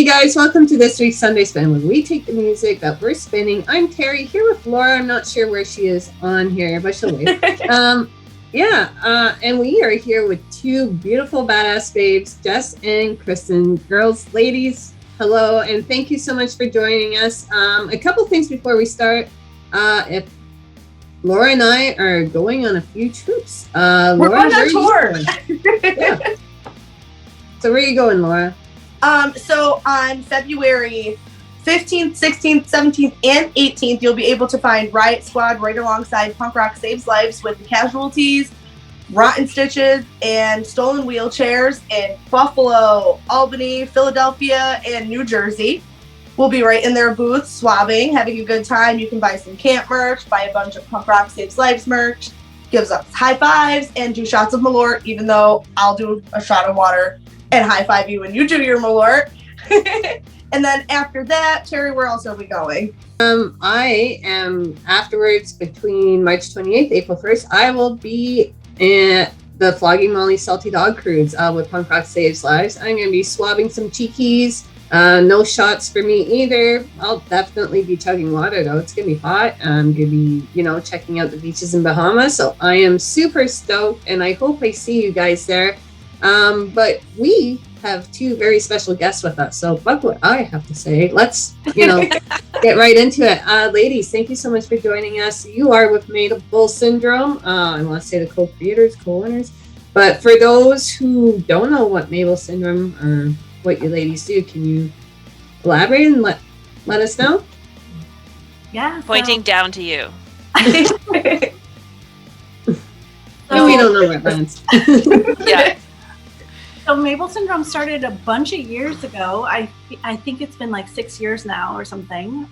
guys, welcome to this week's Sunday Spin, where we take the music that we're spinning. I'm Terry, here with Laura. I'm not sure where she is on here, but she'll wait. And we are here with two beautiful badass faves, Jess and Kristen. Girls, ladies, hello, and thank you so much for joining us. A couple things before we start. If Laura and I are going on a few trips. We're Laura, going on tour. Yeah. So where are you going, Laura? So on February 15th, 16th, 17th, and 18th, you'll be able to find Riot Squad right alongside Punk Rock Saves Lives with the Casualties, Rotten Stitches, and Stolen Wheelchairs in Buffalo, Albany, Philadelphia, and New Jersey. We'll be right in their booths, swabbing, having a good time. You can buy some camp merch, buy a bunch of Punk Rock Saves Lives merch, gives us high fives, and do shots of Malort, even though I'll do a shot of water and high five you when you do your Malort. And then after that, Terry, where else are we going? I am afterwards between March 28th, April 1st. I will be at the Flogging Molly Salty Dog Cruise with Punk Rock Saves Lives. I'm going to be swabbing some cheekies. No shots for me either. I'll definitely be chugging water though. It's going to be hot. I'm going to be, checking out the beaches in Bahamas. So I am super stoked and I hope I see you guys there. But we have two very special guests with us. So fuck what I have to say. Let's, get right into it. Ladies, thank you so much for joining us. You are with Mable Syndrome. I want to say the co-creators, co-owners. But for those who don't know what Mable Syndrome or what you ladies do, can you elaborate and let us know? Yeah. Pointing down to you. No, we don't know wetlands. Yeah. So Mable Syndrome started a bunch of years ago. I think it's been like 6 years now or something.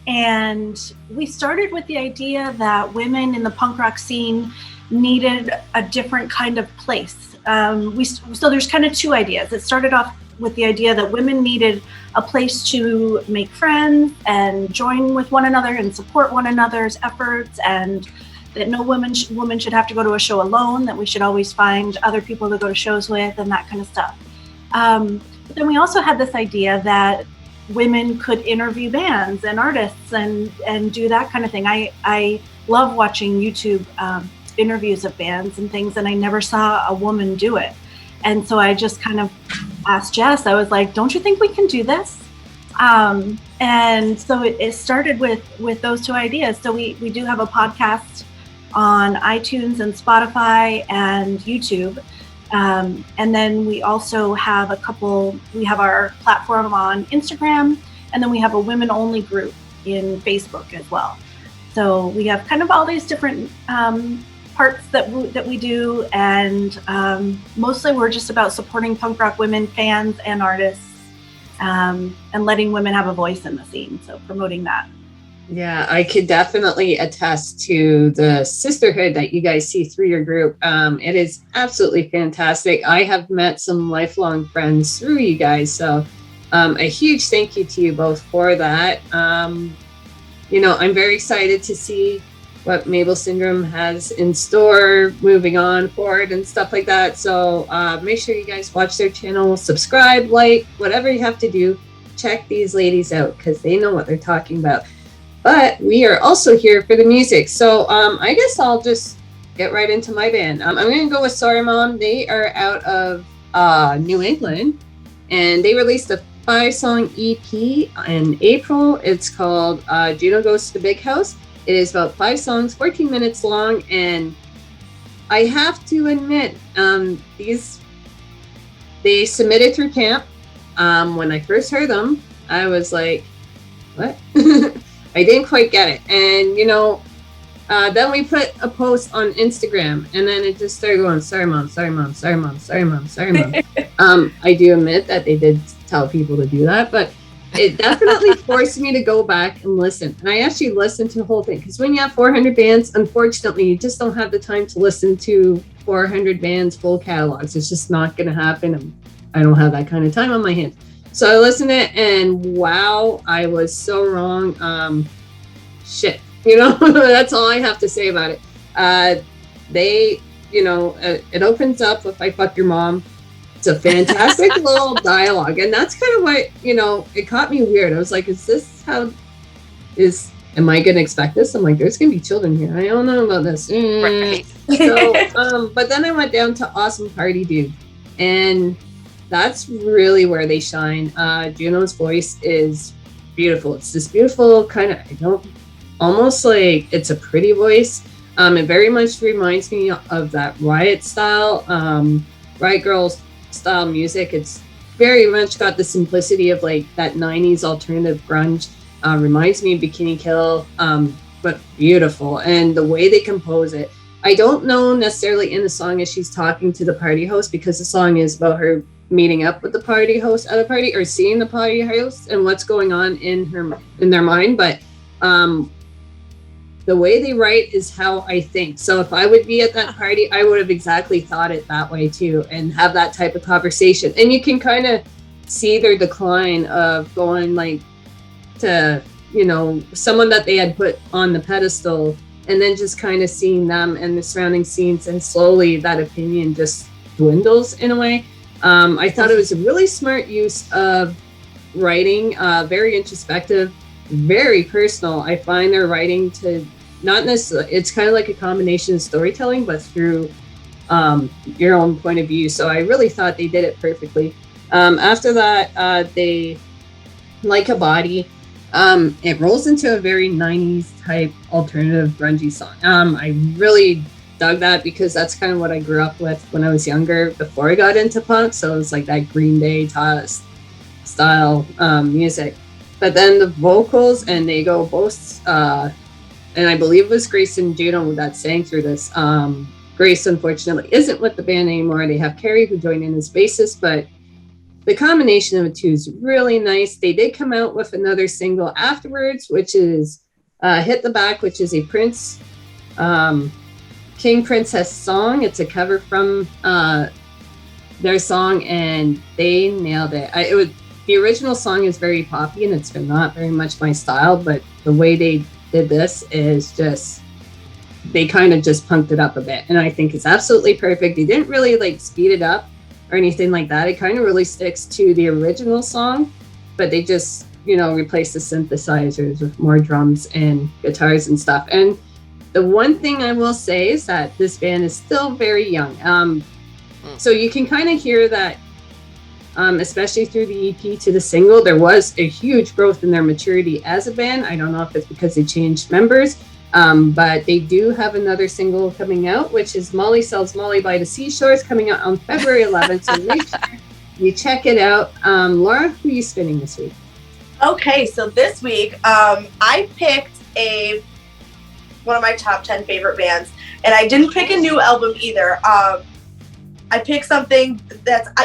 And we started with the idea that women in the punk rock scene needed a different kind of place. So there's kind of two ideas. It started off with the idea that women needed a place to make friends and join with one another and support one another's efforts, and that no woman should have to go to a show alone, that we should always find other people to go to shows with and that kind of stuff. But then we also had this idea that women could interview bands and artists and do that kind of thing. I love watching YouTube interviews of bands and things, and I never saw a woman do it. And so I just kind of asked Jess, I was like, don't you think we can do this? And so it started with those two ideas. So we do have a podcast on iTunes and Spotify and YouTube. And then we also have we have our platform on Instagram, and then we have a women only group in Facebook as well. So we have kind of all these different parts that we do, and mostly we're just about supporting punk rock women, fans and artists, and letting women have a voice in the scene. So promoting that. Yeah, I could definitely attest to the sisterhood that you guys see through your group. It is absolutely fantastic. I have met some lifelong friends through you guys. So a huge thank you to you both for that. I'm very excited to see what Mable Syndrome has in store moving on forward and stuff like that. So make sure you guys watch their channel, subscribe, like, whatever you have to do. Check these ladies out because they know what they're talking about. But we are also here for the music. So I guess I'll just get right into my band. I'm going to go with Sorry Mom. They are out of New England, and they released a 5-song EP in April. It's called Juno Goes to the Big House. It is about 5 songs, 14 minutes long, and I have to admit, they submitted through Camp. When I first heard them, I was like, what? I didn't quite get it. And, then we put a post on Instagram, and then it just started going, sorry, mom, sorry, mom, sorry, mom, sorry, mom, sorry, mom. I do admit that they did tell people to do that, but it definitely forced me to go back and listen. And I actually listened to the whole thing, because when you have 400 bands, unfortunately, you just don't have the time to listen to 400 bands full catalogs. It's just not going to happen. I don't have that kind of time on my hands. So I listened to it, and wow, I was so wrong. Shit, that's all I have to say about it. It opens up with I Fuck Your Mom. It's a fantastic little dialogue. And that's kind of what, it caught me weird. I was like, am I going to expect this? I'm like, there's going to be children here. I don't know about this. Right. So, but then I went down to Awesome Party Dude. And that's really where they shine. Juno's voice is beautiful. It's this beautiful kind of, almost like it's a pretty voice. It very much reminds me of that Riot style, Riot Girls style music. It's very much got the simplicity of like that 90s alternative grunge. Reminds me of Bikini Kill, but beautiful. And the way they compose it, I don't know necessarily in the song if she's talking to the party host, because the song is about her meeting up with the party host at a party or seeing the party host and what's going on in their mind. But the way they write is how I think. So if I would be at that party, I would have exactly thought it that way too, and have that type of conversation. And you can kind of see their decline of going like to, someone that they had put on the pedestal, and then just kind of seeing them and the surrounding scenes, and slowly that opinion just dwindles in a way. I thought it was a really smart use of writing, very introspective, very personal. I find their writing to not necessarily, it's kind of like a combination of storytelling, but through your own point of view. So I really thought they did it perfectly. After that, they Like a Body. It rolls into a very 90s type alternative grungy song. I really dug that because that's kind of what I grew up with when I was younger before I got into punk. So it was like that Green Day style music. But then the vocals, and they go both, and I believe it was Grace and Juno that sang through this. Grace, unfortunately, isn't with the band anymore. They have Carrie, who joined in as bassist, but the combination of the two is really nice. They did come out with another single afterwards, which is Hit the Back, which is a Prince, King Princess song. It's a cover from their song, and they nailed it. The original song is very poppy, and it's not very much my style, but the way they did this is just, they kind of just punked it up a bit, and I think it's absolutely perfect. They didn't really like speed it up or anything like that. It kind of really sticks to the original song, but they just, replaced the synthesizers with more drums and guitars and stuff. And the one thing I will say is that this band is still very young. So you can kind of hear that, especially through the EP to the single, there was a huge growth in their maturity as a band. I don't know if it's because they changed members, but they do have another single coming out, which is Molly Sells Molly by the Seashores, coming out on February 11th. So make sure you check it out. Laura, who are you spinning this week? Okay, so this week I picked one of my top 10 favorite bands, and I didn't pick a new album either. I picked something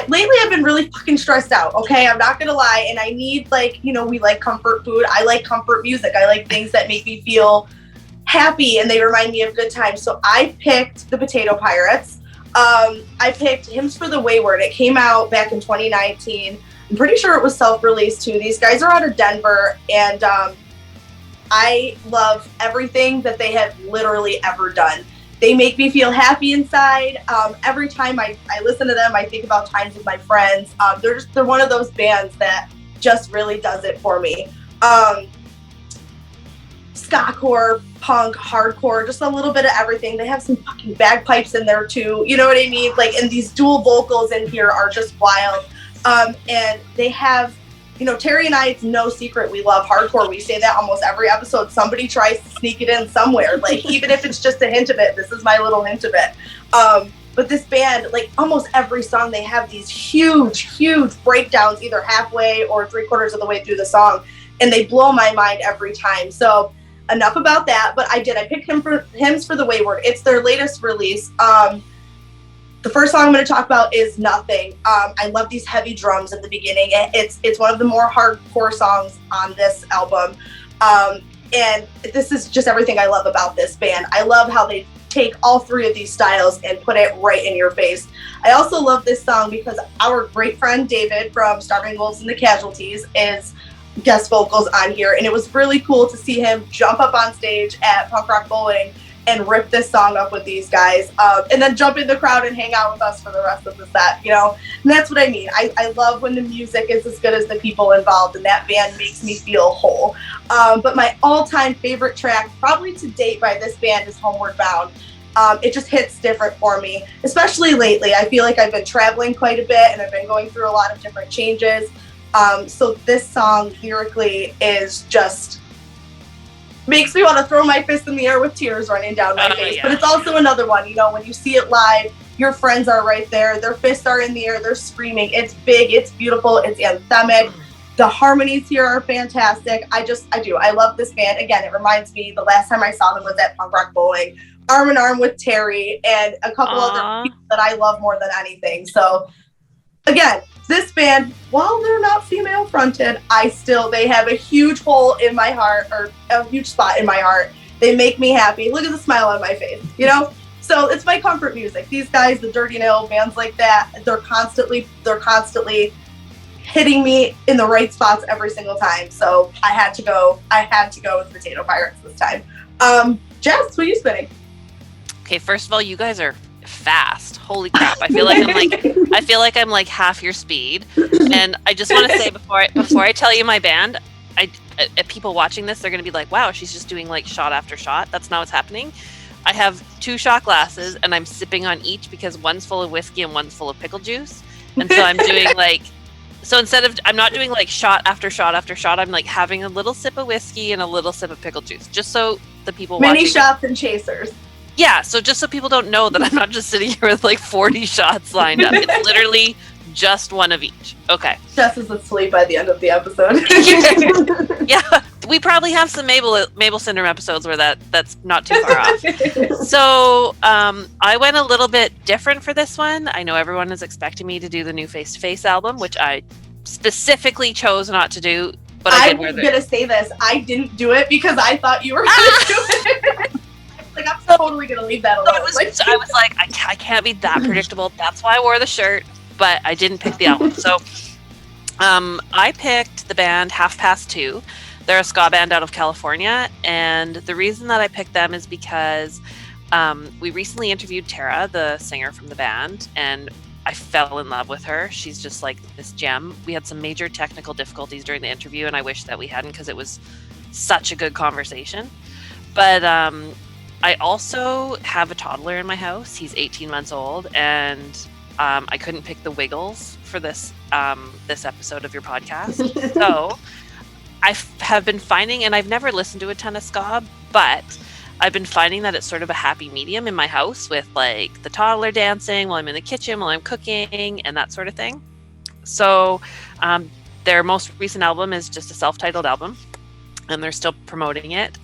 lately I've been really fucking stressed out, okay? I'm not gonna lie, and I need, we like comfort food. I like comfort music. I like things that make me feel happy, and they remind me of good times. So I picked the Potato Pirates. I picked Hymns for the Wayward. It came out back in 2019. I'm pretty sure it was self-released too. These guys are out of Denver, and I love everything that they have literally ever done. They make me feel happy inside. Every time I listen to them, I think about times with my friends. They're one of those bands that just really does it for me. Skacore, punk, hardcore, just a little bit of everything. They have some fucking bagpipes in there too. You know what I mean? And these dual vocals in here are just wild. And they have, Terry and I, it's no secret, we love hardcore. We say that almost every episode. Somebody tries to sneak it in somewhere. Even if it's just a hint of it, this is my little hint of it. But this band, almost every song, they have these huge, huge breakdowns, either halfway or 3/4 of the way through the song. And they blow my mind every time. So enough about that. But I picked Hymns for the Wayward. It's their latest release. The first song I'm going to talk about is Nothing. I love these heavy drums at the beginning. It's one of the more hardcore songs on this album. And this is just everything I love about this band. I love how they take all three of these styles and put it right in your face. I also love this song because our great friend David from Starving Wolves and the Casualties is guest vocals on here. And it was really cool to see him jump up on stage at Punk Rock Bowling and rip this song up with these guys, and then jump in the crowd and hang out with us for the rest of the set, you know? And that's what I mean. I love when the music is as good as the people involved, and that band makes me feel whole. But my all-time favorite track, probably to date by this band, is Homeward Bound. It just hits different for me, especially lately. I feel like I've been traveling quite a bit, and I've been going through a lot of different changes. So this song lyrically is just makes me want to throw my fist in the air with tears running down my face. Yeah. But it's also another one, you know, when you see it live, your friends are right there, their fists are in the air, they're screaming. It's big, it's beautiful, it's anthemic. The harmonies here are fantastic. I do. I love this band. Again, it reminds me, the last time I saw them was at Punk Rock Bowling, arm in arm with Terry and a couple other people that I love more than anything. So again, this band, while they're not female fronted, they have a huge hole in my heart, or a huge spot in my heart. They make me happy. Look at the smile on my face, you know? So it's my comfort music. These guys, the Dirty Nail, bands like that, they're constantly hitting me in the right spots every single time. So I had to go with Potato Pirates this time. Jess, who are you spinning? Okay, first of all, you guys are fast. Holy crap. I feel like I'm like half your speed. And I just want to say before I tell you my band, people watching this, they're going to be like, wow, she's just doing like shot after shot. That's not what's happening. I have 2 shot glasses and I'm sipping on each because one's full of whiskey and one's full of pickle juice. And so I'm doing like, I'm not doing like shot after shot after shot. I'm like having a little sip of whiskey and a little sip of pickle juice, just so the people watching. Many shots and chasers. Yeah, so just so people don't know that I'm not just sitting here with like 40 shots lined up. It's literally just one of each. Okay. Jess is asleep by the end of the episode. Yeah, we probably have some Mable Syndrome episodes where that's not too far off. So I went a little bit different for this one. I know everyone is expecting me to do the new Face to Face album, which I specifically chose not to do. But I'm going to say this. I didn't do it because I thought you were going to do it. Like, I'm totally going to leave that alone. I was like, I can't be that predictable. That's why I wore the shirt, but I didn't pick the album. So I picked the band Half Past Two. They're a ska band out of California. And the reason that I picked them is because we recently interviewed Tara, the singer from the band, and I fell in love with her. She's just like this gem. We had some major technical difficulties during the interview, and I wish that we hadn't because it was such a good conversation. But I also have a toddler in my house. He's 18 months old, and I couldn't pick the Wiggles for this episode of your podcast. So I have been finding, and I've never listened to a ton of ska, but I've been finding that it's sort of a happy medium in my house with like the toddler dancing while I'm in the kitchen, while I'm cooking, and that sort of thing. So their most recent album is just a self-titled album, and they're still promoting it.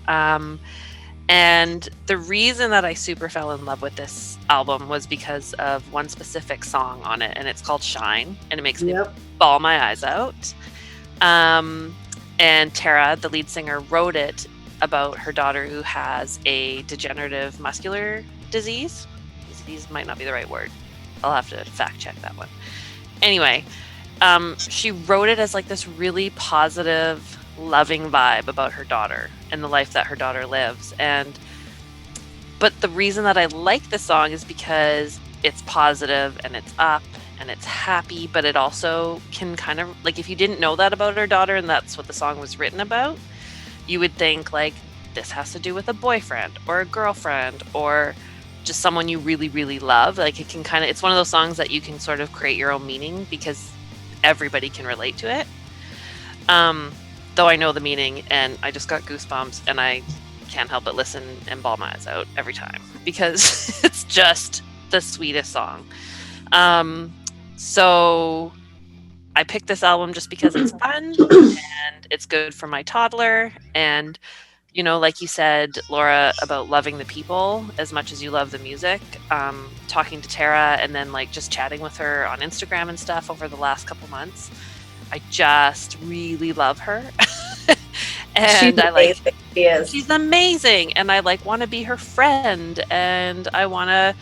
And the reason that I super fell in love with this album was because of one specific song on it, and it's called Shine, and it makes me bawl my eyes out. And Tara, the lead singer, wrote it about her daughter who has a degenerative muscular disease. Disease might not be the right word. I'll have to fact check that one. Anyway, she wrote it as like this really positive, loving vibe about her daughter and the life that her daughter lives. But the reason that I like the song is because it's positive and it's up and it's happy, but it also can kind of, like, if you didn't know that about her daughter and that's what the song was written about, you would think like this has to do with a boyfriend or a girlfriend or just someone you really, really love. Like, it can kind of, it's one of those songs that you can sort of create your own meaning because everybody can relate to it. Though I know the meaning, and I just got goosebumps, and I can't help but listen and bawl my eyes out every time because it's just the sweetest song. So I picked this album just because it's fun and it's good for my toddler. And, you know, like you said, Laura, about loving the people as much as you love the music, talking to Tara and then like just chatting with her on Instagram and stuff over the last couple months, I just really love her. And she's amazing. And I like want to be her friend, and I want to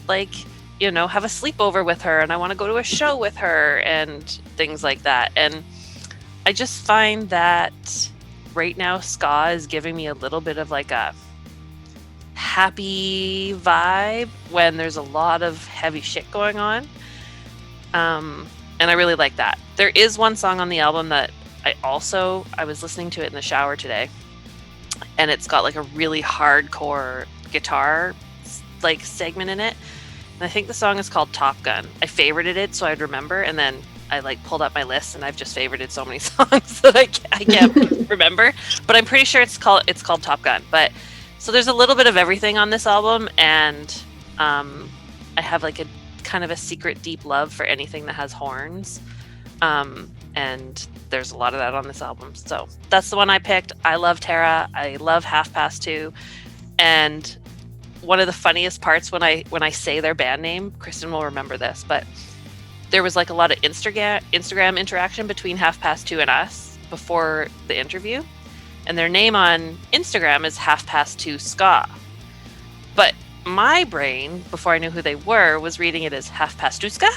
like, you know, have a sleepover with her, and I want to go to a show with her and things like that. And I just find that right now ska is giving me a little bit of like a happy vibe when there's a lot of heavy shit going on. And I really like that. There is one song on the album that I was listening to it in the shower today, and it's got like a really hardcore guitar like segment in it. And I think the song is called Top Gun. I favorited it so I'd remember, and then I like pulled up my list and I've just favorited so many songs that I can't remember. But I'm pretty sure it's called Top Gun. But so there's a little bit of everything on this album, and I have like a kind of a secret deep love for anything that has horns. And there's a lot of that on this album. So that's the one I picked. I love Tara. I love 2:30. And one of the funniest parts when I say their band name, Kristen will remember this, but there was like a lot of Instagram interaction between 2:30 and us before the interview. And their name on Instagram is 2:30 Ska. But my brain, before I knew who they were, was reading it as 2:30 Ska.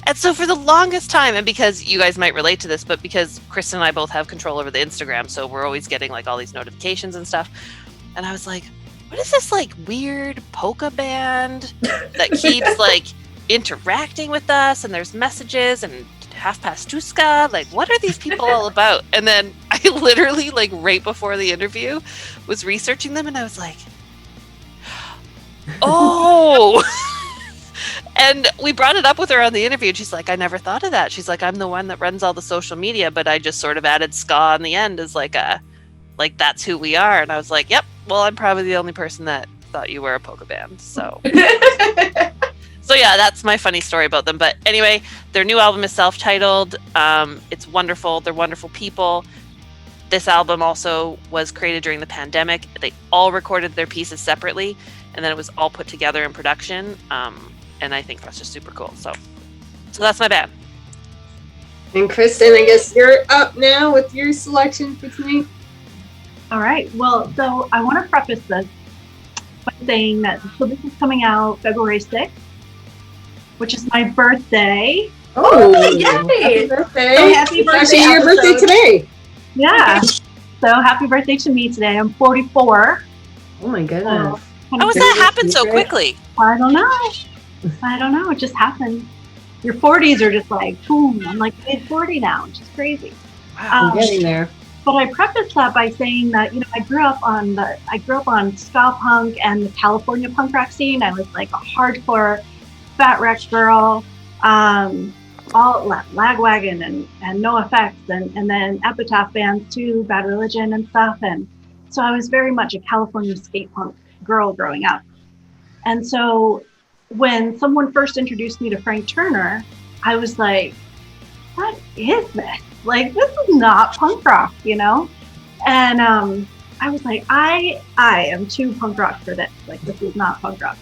And so for the longest time, and because you guys might relate to this, but because Kristen and I both have control over the Instagram, so we're always getting like all these notifications and stuff. And I was like, what is this like weird polka band that keeps like interacting with us, and there's messages and 2:30 Ska? Like, what are these people all about? And then I literally, like right before the interview, was researching them, and I was like, oh. And we brought it up with her on the interview, and she's like, I never thought of that. She's like, I'm the one that runs all the social media, but I just sort of added ska on the end as like that's who we are. And I was like, yep, well, I'm probably the only person that thought you were a polka band. So so yeah, that's my funny story about them. But anyway, their new album is self-titled. It's wonderful. They're wonderful people. This album also was created during the pandemic. They all recorded their pieces separately, and then it was all put together in production. And I think that's just super cool. So that's my band. And Kristen, I guess you're up now with your selection for tonight. All right. Well, so I want to preface this by saying that this is coming out February 6th, which is my birthday. Oh, yay! Happy birthday. So happy It's birthday actually your birthday episode. today. Yeah. So happy birthday to me today. I'm 44. Oh my goodness. How does that happen so quickly? I don't know. It just happened. Your 40s are just like, boom. I'm like mid 40 now, which is crazy. I'm getting there. But I preface that by saying that, I grew up on ska punk and the California punk rock scene. I was like a hardcore Fat Wreck girl, all Lagwagon and No Effects, and then Epitaph bands too, Bad Religion and stuff. And so I was very much a California skate punk girl growing up. And so when someone first introduced me to Frank Turner, I was like, what is this? Like, this is not punk rock, And I was like, I am too punk rock for this. Like, this is not punk rock.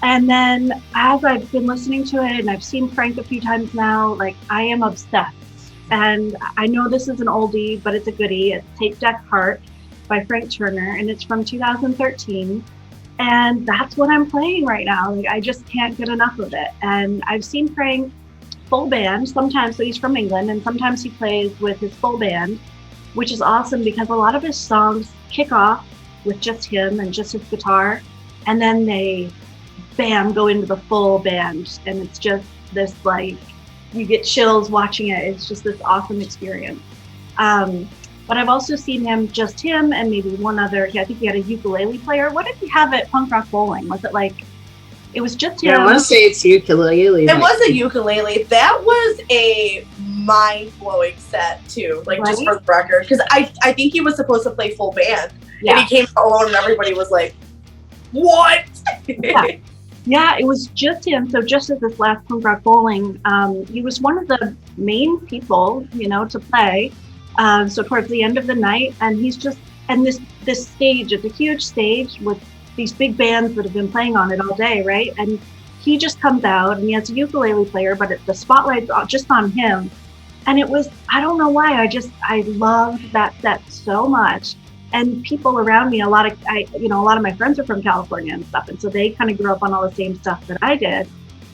And then as I've been listening to it, and I've seen Frank a few times now, like, I am obsessed. And I know this is an oldie, but it's a goodie. It's Tape Deck Heart by Frank Turner, and it's from 2013. And that's what I'm playing right now. Like, I just can't get enough of it. And I've seen Frank full band sometimes, so he's from England, and sometimes he plays with his full band, which is awesome because a lot of his songs kick off with just him and just his guitar, and then they, bam, go into the full band. And it's just this, like, you get chills watching it. It's just this awesome experience. But I've also seen him and maybe one other. I think he had a ukulele player. What did he have at Punk Rock Bowling? Was it like, it was just him? Yeah, I want to say it's ukulele. It was a ukulele. That was a mind-blowing set too, like, right? Just for the record. Because I think he was supposed to play full band. Yeah. And he came alone and everybody was like, what? Yeah, it was just him. So just at this last Punk Rock Bowling, he was one of the main people, to play. So towards the end of the night, and he's just, and this stage, it's a huge stage with these big bands that have been playing on it all day, right? And he just comes out, and he has a ukulele player, but the spotlight's just on him. And it was, I don't know why, I loved that set so much. And people around me, a lot of my friends are from California and stuff, and so they kind of grew up on all the same stuff that I did,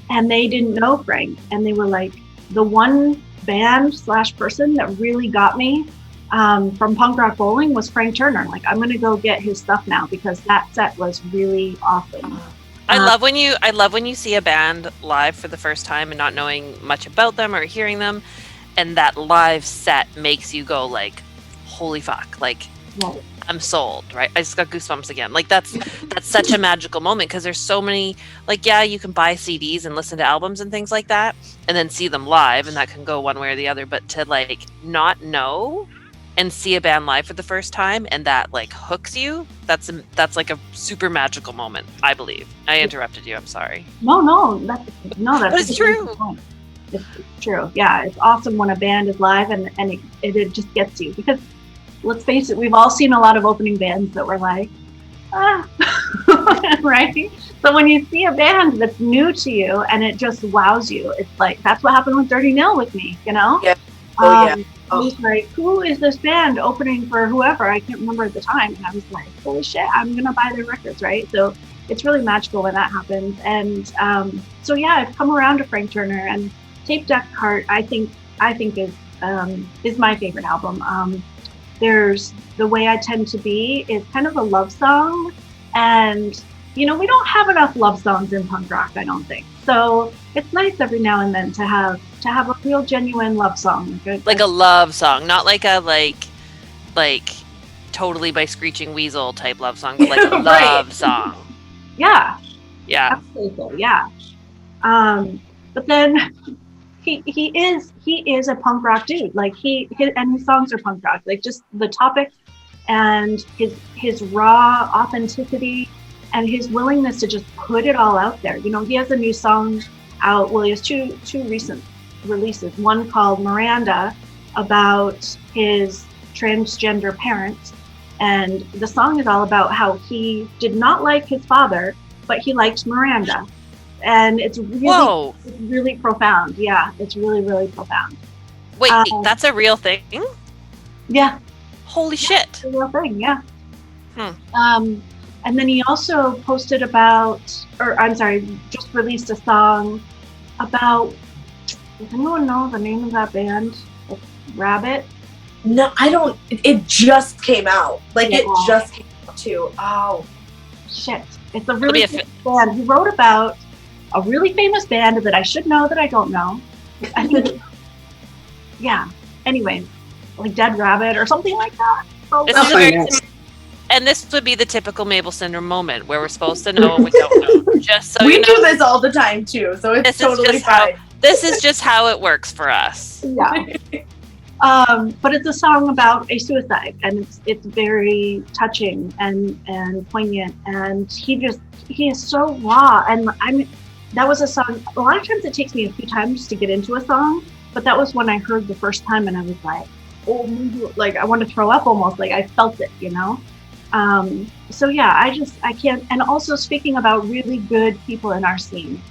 and they didn't know Frank, and they were like, the one band / person that really got me from Punk Rock Bowling was Frank Turner. Like, I'm gonna go get his stuff now because that set was really awesome. I love when you see a band live for the first time and not knowing much about them or hearing them, and that live set makes you go like, holy fuck, like Right. I'm sold, right? I just got goosebumps again. Like that's such a magical moment because there's so many, like, yeah, you can buy CDs and listen to albums and things like that and then see them live, and that can go one way or the other, but to like not know and see a band live for the first time and that like hooks you, that's like a super magical moment, I believe. I interrupted you, I'm sorry. No, that's But it's true. It's true. Yeah, it's awesome when a band is live and it just gets you, because let's face it, we've all seen a lot of opening bands that were like, right? So when you see a band that's new to you and it just wows you, it's like, that's what happened with Dirty Nil with me, you know? Yeah. I was like, who is this band opening for whoever? I can't remember at the time. And I was like, holy shit, I'm going to buy their records, right? So it's really magical when that happens. And so yeah, I've come around to Frank Turner, and Tape Deck Heart, I think is my favorite album. There's The Way I Tend to Be is kind of a love song, and you know, we don't have enough love songs in punk rock, I don't think. So it's nice every now and then to have a real genuine love song, like a love song, not like a like Totally by Screeching Weasel type love song, but like a Right. love song. Yeah, Yeah. absolutely, yeah. But then he is a punk rock dude. Like and his songs are punk rock. Like just the topics and his raw authenticity and his willingness to just put it all out there. You know, he has a new song out. Well, he has two recent releases. One called Miranda, about his transgender parents, and the song is all about how he did not like his father, but he liked Miranda. And it's really profound. Yeah, it's really, really profound. Wait, that's a real thing? Yeah. Holy shit. It's a real thing, yeah. And then he also posted just released a song about, does anyone know the name of that band? It's Rabbit? No, I don't. It just came out. Like, Yeah. it just came out too. Oh. Shit. It's a really famous band. He wrote about a really famous band that I should know that I don't know. I think, yeah. Anyway, like Dead Rabbit or something like that. So, And this would be the typical Mable Syndrome moment where we're supposed to know and we don't know. Just so we you know, do this all the time too, so it's totally fine. This is just how it works for us. Yeah. But it's a song about a suicide, and it's very touching and poignant, and he is so raw. And that was a song, a lot of times it takes me a few times to get into a song, but that was when I heard the first time and I was like, oh, like I want to throw up almost, like I felt it, you know? So yeah, I can't. And also, speaking about really good people in our scene,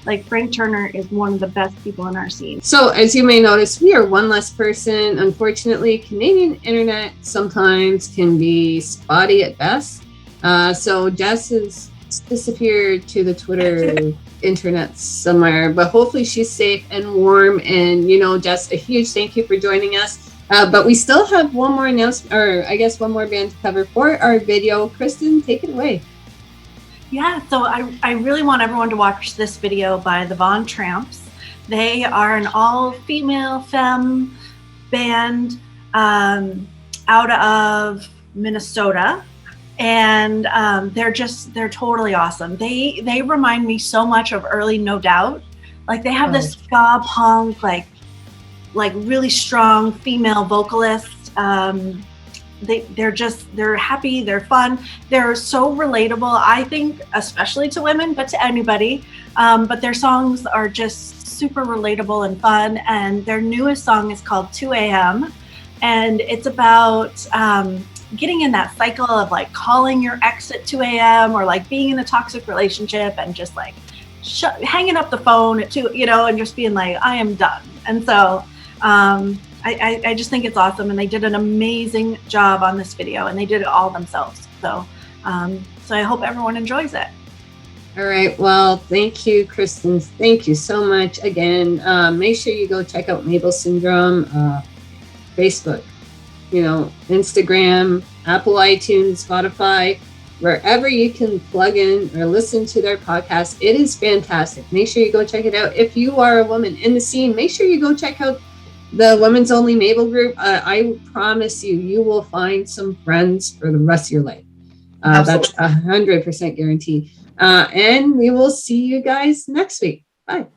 like Frank Turner is one of the best people in our scene. So as you may notice, we are one less person. Unfortunately, Canadian internet sometimes can be spotty at best. So Jess has disappeared to the Twitter internet somewhere, but hopefully she's safe and warm. And, you know, Jess, a huge thank you for joining us. But we still have one more announcement, or I guess one more band to cover for our video. Kristen, take it away. Yeah, so I really want everyone to watch this video by the Von Tramps. They are an all-female femme band out of Minnesota, and they're totally awesome. They remind me so much of early No Doubt. Like, they have this ska punk, like really strong female vocalists. They're happy, they're fun, they're so relatable, I think, especially to women, but to anybody. But their songs are just super relatable and fun. And their newest song is called 2 a.m. And it's about getting in that cycle of like calling your ex at 2 a.m. or like being in a toxic relationship and just like hanging up the phone at 2, you know, and just being like, I am done. And so I just think it's awesome, and they did an amazing job on this video, and they did it all themselves. So I hope everyone enjoys it. All right. Well, thank you, Kristen. Thank you so much again. Make sure you go check out Mable Syndrome, Facebook, Instagram, Apple iTunes, Spotify, wherever you can plug in or listen to their podcast. It is fantastic. Make sure you go check it out. If you are a woman in the scene, make sure you go check out the Women's Only Mable group. I promise you will find some friends for the rest of your life. That's 100% guaranteed. And we will see you guys next week. Bye.